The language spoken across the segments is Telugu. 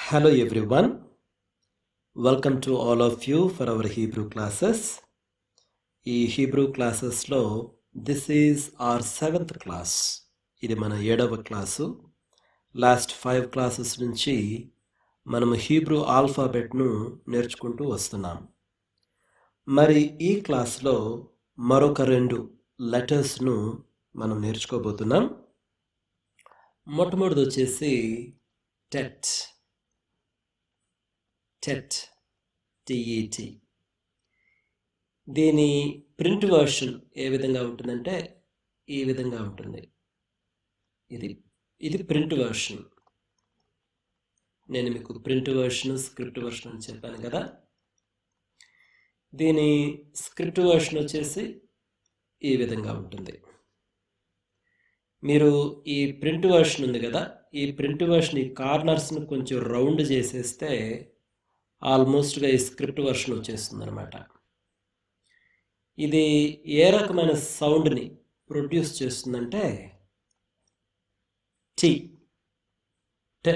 Hello everyone, welcome to all of you for our Hebrew classes. ఈ Hebrew classes లో this is our 7th class. ఇది మన 7వ క్లాసు. లాస్ట్ 5 క్లాసెస్ నుంచి మనము హీబ్రూ ఆల్ఫాబెట్ను నేర్చుకుంటూ వస్తున్నాం. మరి ఈ క్లాస్లో మరొక 2 లెటర్స్ను మనం నేర్చుకోబోతున్నాం. మొట్టమొదటిది వచ్చేసి టెట్. టెట్, టిఈటి. దీని ప్రింట్ వర్షన్ ఏ విధంగా ఉంటుందంటే ఈ విధంగా ఉంటుంది. ఇది ప్రింట్ వర్షన్. నేను మీకు ప్రింట్ వర్షన్, స్క్రిప్ట్ వర్షన్ అని చెప్పాను కదా. దీని స్క్రిప్ట్ వర్షన్ వచ్చేసి ఈ విధంగా ఉంటుంది. మీరు ఈ ప్రింట్ వర్షన్ ఉంది కదా, ఈ ప్రింట్ వర్షన్ ఈ కార్నర్స్ని కొంచెం రౌండ్ చేసేస్తే ఆల్మోస్ట్గా ఈ స్క్రిప్ట్ వర్షన్ వచ్చేస్తుంది అనమాట. ఇది ఏ రకమైన సౌండ్ని ప్రొడ్యూస్ చేస్తుందంటే టీ. టె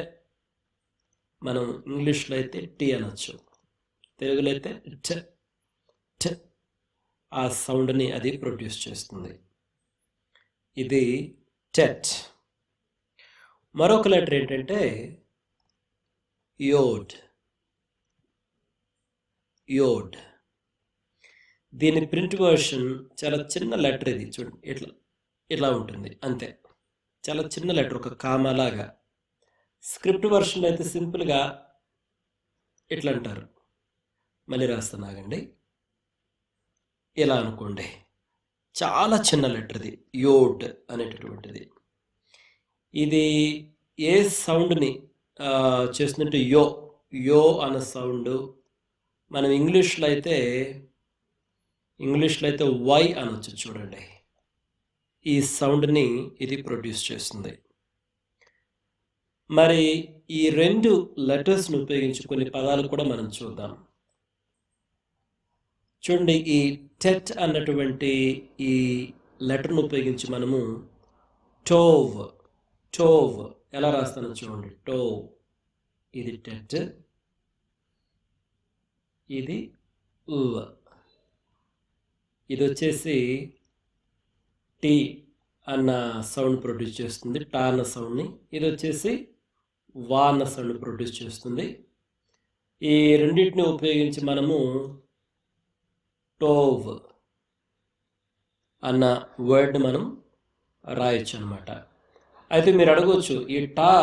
మనం ఇంగ్లీష్లో అయితే టీ అనొచ్చు, తెలుగులో అయితే టె. టె ఆ సౌండ్ని అది ప్రొడ్యూస్ చేస్తుంది. ఇది టెట్. మరొక లెటర్ ఏంటంటే యోడ్. యోడ్. దీని ప్రింట్ వర్షన్ చాలా చిన్న లెటర్. ఇది చూడండి, ఇట్లా ఉంటుంది అంతే. చాలా చిన్న లెటర్, ఒక కామాలాగా. స్క్రిప్ట్ వర్షన్ అయితే సింపుల్గా ఇట్లా అంటారు. మళ్ళీ రాస్తున్నాగండి, ఇలా అనుకోండి. చాలా చిన్న లెటర్ ఇది, యోడ్ అనేటటువంటిది. ఇది ఏ సౌండ్ని చేస్తుందంటే యో. యో అన్న సౌండ్. మనం ఇంగ్లీష్లో అయితే వై అనొచ్చు. చూడండి, ఈ సౌండ్ని ఇది ప్రొడ్యూస్ చేస్తుంది. మరి ఈ 2 లెటర్స్ను ఉపయోగించి కొన్ని పదాలు కూడా మనం చూద్దాం. చూడండి, ఈ టెట్ అన్నటువంటి ఈ లెటర్ను ఉపయోగించి మనము టోవ్. టోవ్ ఎలా రాస్తానో చూడండి. టోవ్. ఇది టెట్, ఇది ఉవ్. ఇది వచ్చేసి టీ అన్న సౌండ్ ప్రొడ్యూస్ చేస్తుంది, టా అన్న సౌండ్ని. ఇది వచ్చేసి వా అన్న సౌండ్ ప్రొడ్యూస్ చేస్తుంది. ఈ రెండింటిని ఉపయోగించి మనము టోవ్ అన్న వర్డ్ మనం రాయొచ్చు అనమాట. అయితే మీరు అడగవచ్చు, ఈ టా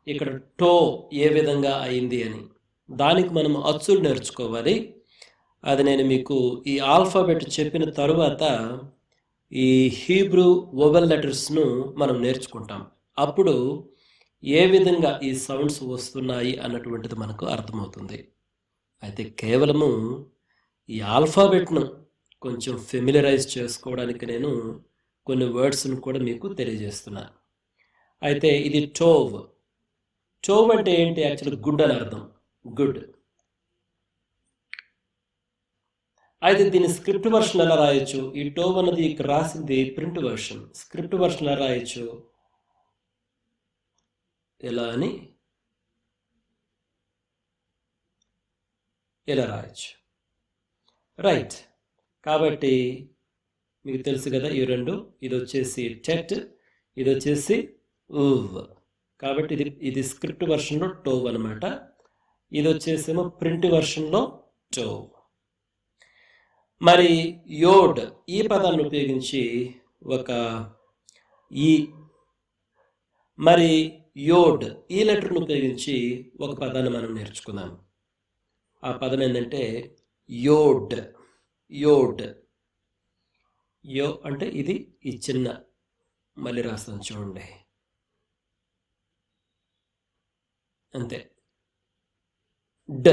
ఇక్కడ టో ఏ విధంగా అయింది అని. దానికి మనం అచ్చులు నేర్చుకోవాలి. అది నేను మీకు ఈ ఆల్ఫాబెట్ చెప్పిన తరువాత ఈ హీబ్రూ వొవెల్ లెటర్స్ను మనం నేర్చుకుంటాం. అప్పుడు ఏ విధంగా ఈ సౌండ్స్ వస్తున్నాయి అన్నటువంటిది మనకు అర్థమవుతుంది. అయితే కేవలము ఈ ఆల్ఫాబెట్ను కొంచెం ఫెమిలరైజ్ చేసుకోవడానికి నేను కొన్ని వర్డ్స్ను కూడా మీకు తెలియజేస్తున్నాను. అయితే ఇది టోవ్. టోవ్ అంటే ఏంటి? యాక్చువల్ గుడ్ అని అర్థం. గుడ్. అయితే దీని స్క్రిప్ట్ వర్షన్ ఎలా రాయొచ్చు? ఈ టోవ్ అన్నది ఇక్కడ రాసింది ప్రింట్ వర్షన్. స్క్రిప్ట్ వర్షన్ ఎలా రాయొచ్చు? ఎలా అని ఎలా రాయొచ్చు? రైట్. కాబట్టి మీకు తెలుసు కదా ఈ 2. ఇది వచ్చేసి టెట్, ఇది వచ్చేసి ఉవ్. కాబట్టి ఇది స్క్రిప్ట్ వర్షన్లో టోవ్ అనమాట. ఇది వచ్చేసేమో ప్రింట్ వర్షన్లో టోవ్. మరి యోడ్ ఈ పదాన్ని ఉపయోగించి ఒక ఈ. మరి యోడ్ ఈ లెటర్ను ఉపయోగించి ఒక పదాన్ని మనం నేర్చుకుందాం. ఆ పదం ఏంటంటే యోడ్. యోడ్. యో అంటే ఇది ఈ చిన్న. మళ్ళీ రాస్తాను చూడండి, అంతే. డ్.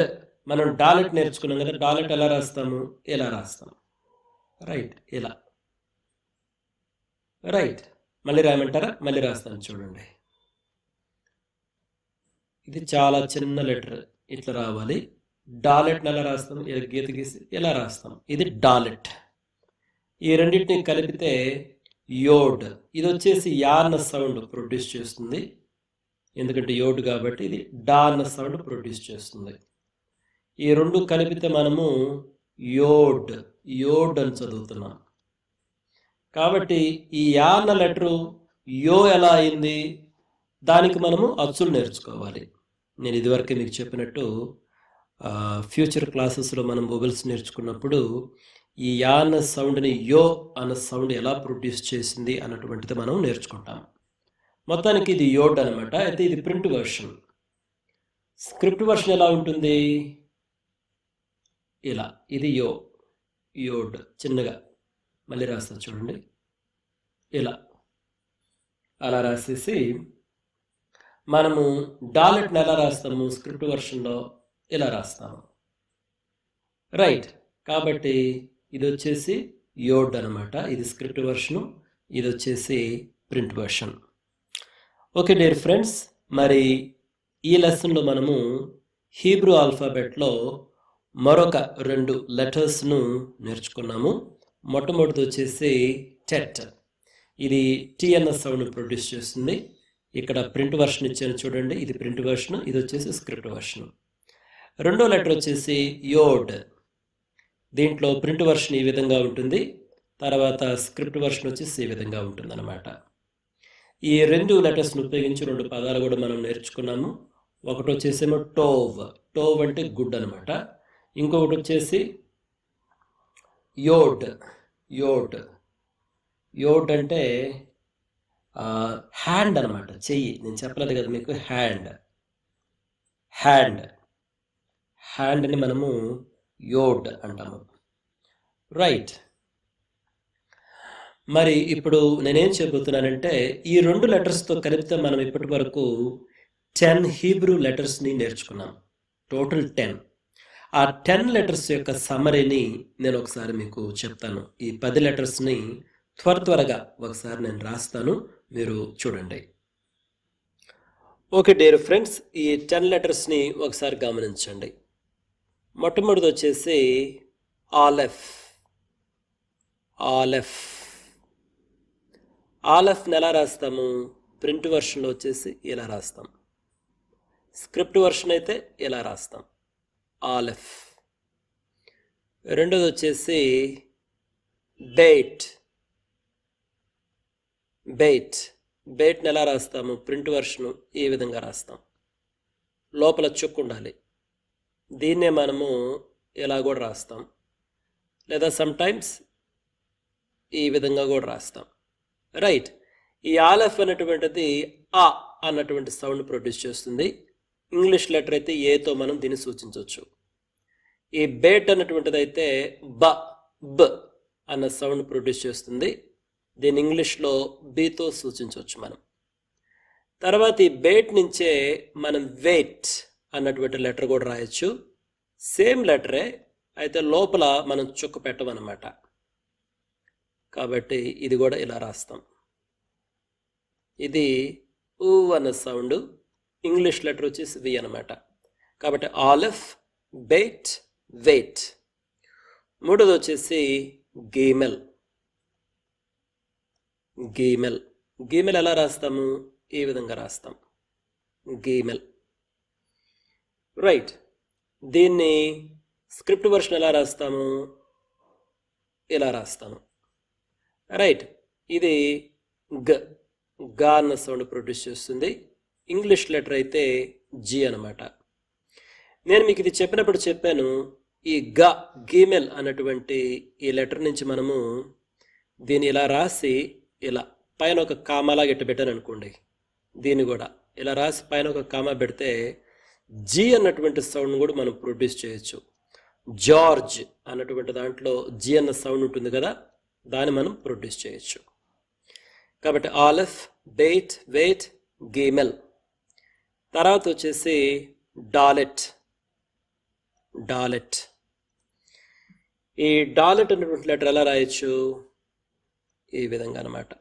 మనం డాలెట్ నేర్చుకున్నాం కదా. డాలెట్ ఎలా రాస్తాము? ఇలా రాస్తాం. రైట్, ఇలా. రైట్. మళ్ళీ రాయమంటారా? మళ్ళీ రాస్తాను చూడండి. ఇది చాలా చిన్న లెటర్, ఇట్లా రావాలి. డాలెట్ని ఎలా రాస్తాం? ఇలా గీత గీసి ఇలా రాస్తాం. ఇది డాలెట్. ఈ రెండింటిని కలిపితే యోడ్. ఇది వచ్చేసి యా అన్న సౌండ్ ప్రొడ్యూస్ చేస్తుంది. ఎందుకంటే యోడ్ కాబట్టి ఇది డా అన్న సౌండ్ ప్రొడ్యూస్ చేస్తుంది. ఈ రెండు కలిపితే మనము యోడ్ యోడ్ అని చదువుతున్నాం. కాబట్టి ఈ యా అన్న లెటరు యో ఎలా అయింది, దానికి మనము అచ్చులు నేర్చుకోవాలి. నేను ఇదివరకే మీకు చెప్పినట్టు ఫ్యూచర్ క్లాసెస్లో మనం వొవెల్స్ నేర్చుకున్నప్పుడు ఈ యా అన్న సౌండ్ని యో అన్న సౌండ్ ఎలా ప్రొడ్యూస్ చేసింది అన్నటువంటిది మనం నేర్చుకుంటాం. మొత్తానికి ఇది యోడ్ అనమాట. అయితే ఇది ప్రింట్ వర్షన్. స్క్రిప్ట్ వర్షన్ ఎలా ఉంటుంది, ఇలా. ఇది యోడ్ చిన్నగా మళ్ళీ రాస్తాను చూడండి, ఇలా అలా రాసేసి మనము డాలెట్ని ఎలా రాస్తాము స్క్రిప్ట్ వర్షన్లో, ఇలా రాస్తాము. రైట్. కాబట్టి ఇది వచ్చేసి యోడ్ అనమాట. ఇది స్క్రిప్ట్ వర్షను, ఇది వచ్చేసి print version. Okay dear friends, మరి ఈ లెసన్లో మనము హీబ్రూ ఆల్ఫాబెట్లో మరొక 2 లెటర్స్ను నేర్చుకున్నాము. మొట్టమొదటిది వచ్చేసి టెట్. ఇది టీ అన్న సౌండ్ ప్రొడ్యూస్ చేస్తుంది. ఇక్కడ ప్రింట్ వర్షన్ ఇచ్చాను చూడండి, ఇది ప్రింట్ వర్షన్, ఇది వచ్చేసి స్క్రిప్ట్ వర్షన్. రెండో లెటర్ వచ్చేసి యోడ్. దీంట్లో ప్రింట్ వర్షన్ ఈ విధంగా ఉంటుంది, తర్వాత స్క్రిప్ట్ వర్షన్ వచ్చేసి ఈ విధంగా ఉంటుంది అన్నమాట. ఈ 2 లెటర్స్ను ఉపయోగించి 2 పదాలు కూడా మనం నేర్చుకున్నాము. ఒకటి వచ్చేసేమో టోవ్. టోవ్ అంటే గుడ్ అనమాట. ఇంకొకటి వచ్చేసి యోడ్. యోడ్ యోడ్ అంటే హ్యాండ్ అనమాట, చెయ్యి. నేను చెప్పలేదు కదా మీకు, హ్యాండ్. హ్యాండ్ని మనము యోడ్ అంటాము. రైట్. మరి ఇప్పుడు నేనేం చెబుతున్నానంటే ఈ 2 లెటర్స్తో కలిపితే మనం ఇప్పటి వరకు 10 హీబ్రూ లెటర్స్ని నేర్చుకున్నాం. టోటల్ 10. ఆ 10 లెటర్స్ యొక్క సమరీని నేను ఒకసారి మీకు చెప్తాను. ఈ 10 లెటర్స్ని త్వరగా ఒకసారి నేను రాస్తాను, మీరు చూడండి. ఓకే డియర్ ఫ్రెండ్స్, ఈ 10 లెటర్స్ని ఒకసారి గమనించండి. మొట్టమొదటిది వచ్చేసి ఆలెఫ్. ఆలెఫ్ని ఎలా రాస్తాము, ప్రింట్ వర్షన్లో వచ్చేసి ఇలా రాస్తాం, స్క్రిప్ట్ వర్షన్ అయితే ఇలా రాస్తాం, ఆలెఫ్. రెండోది వచ్చేసి బెయిట్ని ఎలా రాస్తాము, ప్రింట్ వర్షను ఈ విధంగా రాస్తాం, లోపల చుక్కు ఉండాలి. దీన్నే మనము ఇలా కూడా రాస్తాం, లేదా సమ్టైమ్స్ ఈ విధంగా కూడా రాస్తాం. రైట్. ఈ ఆలెఫ్ అనేటువంటిది ఆ అన్నటువంటి సౌండ్ ప్రొడ్యూస్ చేస్తుంది. ఇంగ్లీష్ లెటర్ అయితే ఏతో మనం దీన్ని సూచించవచ్చు. ఈ బేట్ అన్నటువంటిది అయితే బ అన్న సౌండ్ ప్రొడ్యూస్ చేస్తుంది. దీన్ని ఇంగ్లీష్లో బీతో సూచించవచ్చు మనం. తర్వాత ఈ బేట్ నుంచే మనం వెయిట్ అన్నటువంటి లెటర్ కూడా రాయొచ్చు. సేమ్ లెటరే, అయితే లోపల మనం చుక్క పెట్టమన్నమాట. కాబట్టి ఇది కూడా ఇలా రాస్తాం. ఇది ఊ అన్న సౌండ్, ఇంగ్లీష్ లెటర్ వచ్చేసి వి అనమాట. కాబట్టి ఆలెఫ్, బెయిట్, వెయిట్. మూడోది వచ్చేసి గీమెల్. ఎలా రాస్తాము, ఈ విధంగా రాస్తాం, గీమెల్. రైట్. దీన్ని స్క్రిప్ట్ వర్షన్ ఎలా రాస్తాము, ఇలా రాస్తాము. రైట్. ఇది గా అన్న సౌండ్ ప్రొడ్యూస్ చేస్తుంది. ఇంగ్లీష్ లెటర్ అయితే జీ అనమాట. నేను మీకు ఇది చెప్పినప్పుడు చెప్పాను, ఈ గీమెల్ అన్నటువంటి ఈ లెటర్ నుంచి మనము దీన్ని ఇలా రాసి ఇలా పైన ఒక కామాలాగా ఇట్టు పెట్టాను అనుకోండి, దీన్ని కూడా ఇలా రాసి పైన ఒక కామా పెడితే జీ అన్నటువంటి సౌండ్ కూడా మనం ప్రొడ్యూస్ చేయొచ్చు. జార్జ్ అన్నటువంటి దాంట్లో జీ అన్న సౌండ్ ఉంటుంది కదా, దాన్ని మనం ప్రొడ్యూస్ చేయొచ్చు. కాబట్టి ఆలెఫ్, బెయిట్, వెయిట్, గీమెల్. తర్వాత వచ్చేసి డాలెట్. ఈ డాలెట్ అనేటువంటి లెటర్ ఎలా రాయొచ్చు, ఈ విధంగా అనమాట.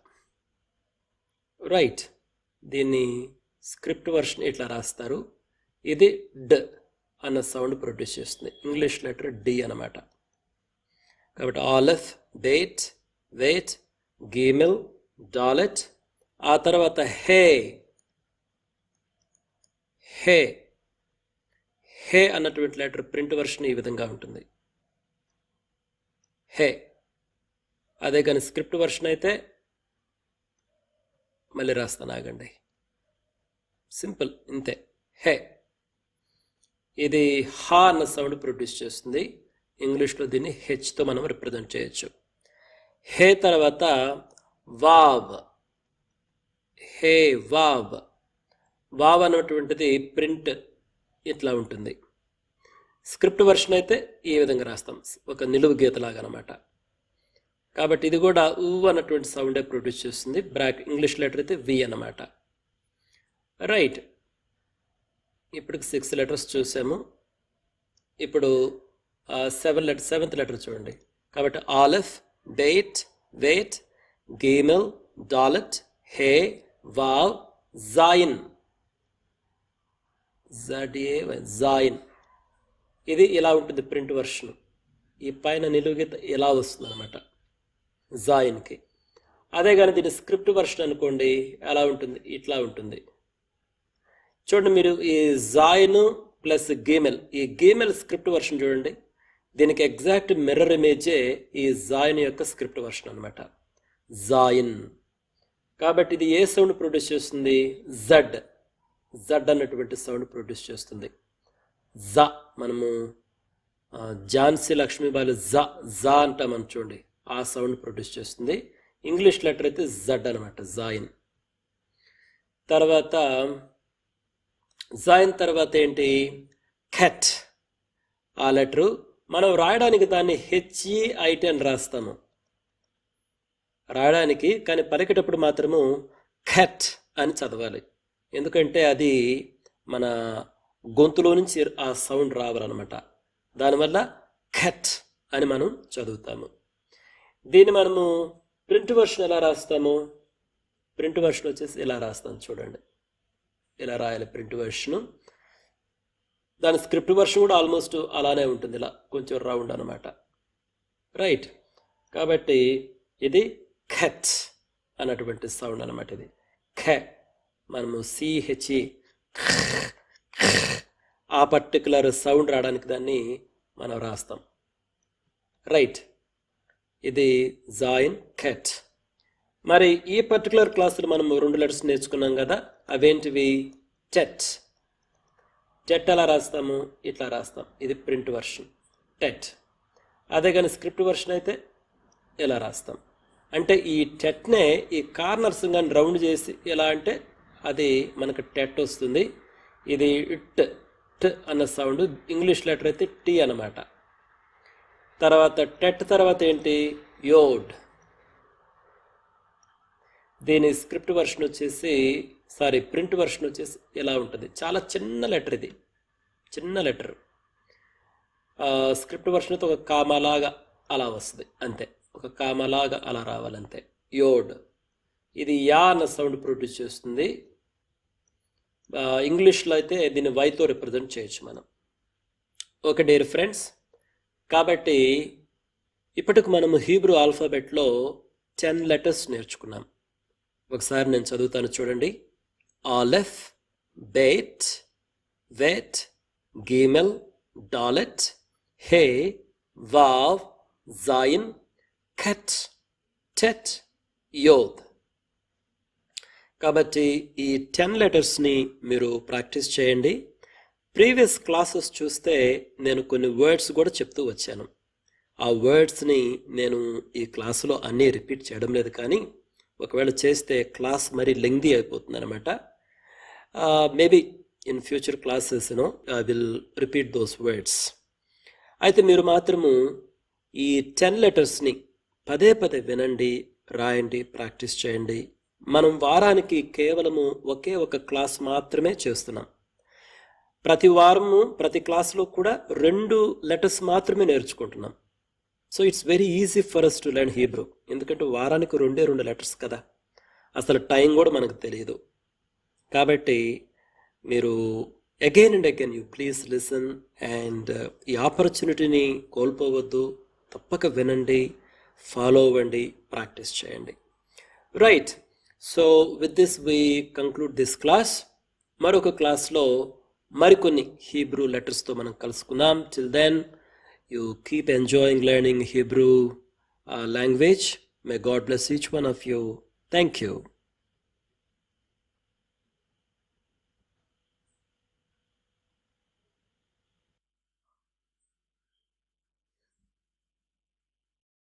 రైట్. దీన్ని స్క్రిప్ట్ వర్షన్ ఇట్లా రాస్తారు. ఇది డ్ అన్న సౌండ్ ప్రొడ్యూస్ చేస్తుంది. ఇంగ్లీష్ లెటర్ డి అనమాట. కాబట్టి ఆలెఫ్, బెయిట్, వెయిట్, గీమెల్, డాలెట్. ఆ తర్వాత హే. హే. హే అన్నటువంటి లెటర్ ప్రింట్ వర్షన్ ఈ విధంగా ఉంటుంది, హే. అదే కానీ స్క్రిప్ట్ వర్షన్ అయితే మళ్ళీ రాస్తాను, ఆగండి. సింపుల్, ఇంతే. హే. ఇది హా అన్న సౌండ్ ప్రొడ్యూస్ చేస్తుంది. ఇంగ్లీష్లో దీన్ని హెచ్తో మనం రిప్రజెంట్ చేయొచ్చు. హే తర్వాత వావ్. హే వావ్. వావ్ అన్నటువంటిది ప్రింట్ ఇట్లా ఉంటుంది. స్క్రిప్ట్ వర్షన్ అయితే ఈ విధంగా రాస్తాం, ఒక నిలువు గీతలాగా అనమాట. కాబట్టి ఇది కూడా ఊ అన్నటువంటి సౌండే ప్రొడ్యూస్ చేస్తుంది. ఇంగ్లీష్ లెటర్ అయితే వి అన్నమాట. రైట్, ఇప్పుడు 6 లెటర్స్ చూసాము. ఇప్పుడు సెవెంత్ లెటర్ చూడండి. కాబట్టి ఆలిఫ్, బెయిట్, వెయిట్, గీమెల్, డాలెట్, హే, వావ్, జాయిన్. జాయిన్. ఇది ఇలా ఉంటుంది ప్రింట్ వర్షన్. ఈ పైన నిలువు గీత ఇలా వస్తుంది అనమాట జాయిన్కి. అదే కానీ దీని స్క్రిప్ట్ వర్షన్ అనుకోండి, ఎలా ఉంటుంది, ఇట్లా ఉంటుంది. చూడండి మీరు, ఈ జాయిన్ ప్లస్ గీమెల్, ఈ గీమెల్ స్క్రిప్ట్ వర్షన్ చూడండి. దీనికి ఎగ్జాక్ట్ మిర్రర్ ఇమేజే ఈ జాయిన్ యొక్క స్క్రిప్ట్ వర్షన్ అనమాట, జాయిన్. కాబట్టి ఇది ఏ సౌండ్ ప్రొడ్యూస్ చేస్తుంది, జడ్. జడ్ అన్నటువంటి సౌండ్ ప్రొడ్యూస్ చేస్తుంది. జ, మనము ఝాన్సీ లక్ష్మీబాయి జా అంటామని చూడండి, ఆ సౌండ్ ప్రొడ్యూస్ చేస్తుంది. ఇంగ్లీష్ లెటర్ అయితే జడ్ అనమాట, జాయిన్. తర్వాత జాయిన్ తర్వాత ఏంటి, ఖట్. ఆ లెటరు మనం రాయడానికి దాన్ని హెచ్ఈఐటి అని రాస్తాము రాయడానికి, కానీ పలికేటప్పుడు మాత్రము ఖట్ అని చదవాలి. ఎందుకంటే అది మన గొంతులో నుంచి ఆ సౌండ్ రావాలన్నమాట. దానివల్ల ఖట్ అని మనం చదువుతాము. దీన్ని మనము ప్రింట్ వర్షన్ ఎలా రాస్తాము, ప్రింట్ వర్షన్ వచ్చేసి ఇలా రాస్తాం చూడండి, ఇలా రాయాలి ప్రింట్ వర్షను. దాని స్క్రిప్ట్ వర్షన్ కూడా ఆల్మోస్ట్ అలానే ఉంటుంది, ఇలా కొంచెం రౌండ్ అనమాట. రైట్, కాబట్టి ఇది ఖట్ అన్నటువంటి సౌండ్ అనమాట. ఇది ఖ, మనము సిహెచ్ఈ ఆ పర్టికులర్ సౌండ్ రావడానికి దాన్ని మనం రాస్తాం. రైట్, ఇది జాయిన్, ఖట్. మరి ఈ పర్టికులర్ క్లాసులో మనం 2 లెటర్స్ నేర్చుకున్నాం కదా, అవేంటివి, టెట్. టెట్ ఎలా రాస్తాము, ఇట్లా రాస్తాం. ఇది ప్రింట్ వర్షన్, టెట్. అదే కానీ స్క్రిప్ట్ వర్షన్ అయితే ఇలా రాస్తాం. అంటే ఈ టెట్నే ఈ కార్నర్స్ కానీ రౌండ్ చేసి ఎలా అంటే అది మనకు టెట్ వస్తుంది. ఇది ఇట్, ట్ అన్న సౌండ్. ఇంగ్లీష్ లెటర్ అయితే టీ అన్నమాట. తర్వాత టెట్ తర్వాత ఏంటి, యోడ్. దీని స్క్రిప్ట్ వర్షన్ వచ్చేసి ప్రింట్ వర్షన్ వచ్చేసి ఎలా ఉంటుంది, చాలా చిన్న లెటర్. ఇది చిన్న లెటర్. స్క్రిప్ట్ వర్షన్ అయితే ఒక కామాలాగా అలా వస్తుంది అంతే, ఒక కామాలాగా అలా రావాలంతే, యోడ్. ఇది యా అన్న సౌండ్ ప్రొడ్యూస్ చేస్తుంది. ఇంగ్లీష్లో అయితే దీన్ని వైతో రిప్రజెంట్ చేయొచ్చు మనం. ఓకే డియర్ ఫ్రెండ్స్, కాబట్టి ఇప్పటికి మనము హీబ్రూ ఆల్ఫాబెట్లో 10 లెటర్స్ నేర్చుకున్నాం. ఒకసారి నేను చదువుతాను చూడండి. ఆలెఫ్, బెయిట్, వెట్, గీమెల్, డాలెట్, హే, వావ్, జాయిన్, ఖట్, టెట్, యోద్. కాబట్టి ఈ 10 లెటర్స్ని మీరు ప్రాక్టీస్ చేయండి. ప్రీవియస్ క్లాసెస్ చూస్తే నేను కొన్ని వర్డ్స్ కూడా చెప్తూ వచ్చాను. ఆ వర్డ్స్ని నేను ఈ క్లాసులో అన్నీ రిపీట్ చేయడం లేదు, కానీ ఒకవేళ చేస్తే క్లాస్ మరీ లెంగ్దీ అయిపోతుంది అనమాట. Maybe in future classes I will repeat those words. అయితే మీరు మాత్రము ఈ 10 లెటర్స్ని పదే పదే వినండి, రాయండి, ప్రాక్టీస్ చేయండి. మనం వారానికి కేవలము ఒకే ఒక క్లాస్ మాత్రమే చేస్తున్నాం. ప్రతి వారము ప్రతి క్లాస్లో కూడా 2 లెటర్స్ మాత్రమే నేర్చుకుంటున్నాం. So it's very easy for us to learn Hebrew. ఎందుకంటే వారానికి 2 లెటర్స్ కదా, అసలు టైం కూడా మనకు తెలియదు. కాబట్టి మీరు again and again you please listen and ఈ ఆపర్చునిటీని కోల్పోవద్దు. తప్పక వినండి, ఫాలో అవ్వండి, ప్రాక్టీస్ చేయండి. Right, so with this we conclude this class. మరొక క్లాస్లో మరికొన్ని హీబ్రూ లెటర్స్తో మనం కలుసుకుందాం. Till then you keep enjoying learning Hebrew language. May God bless each one of you. Thank you.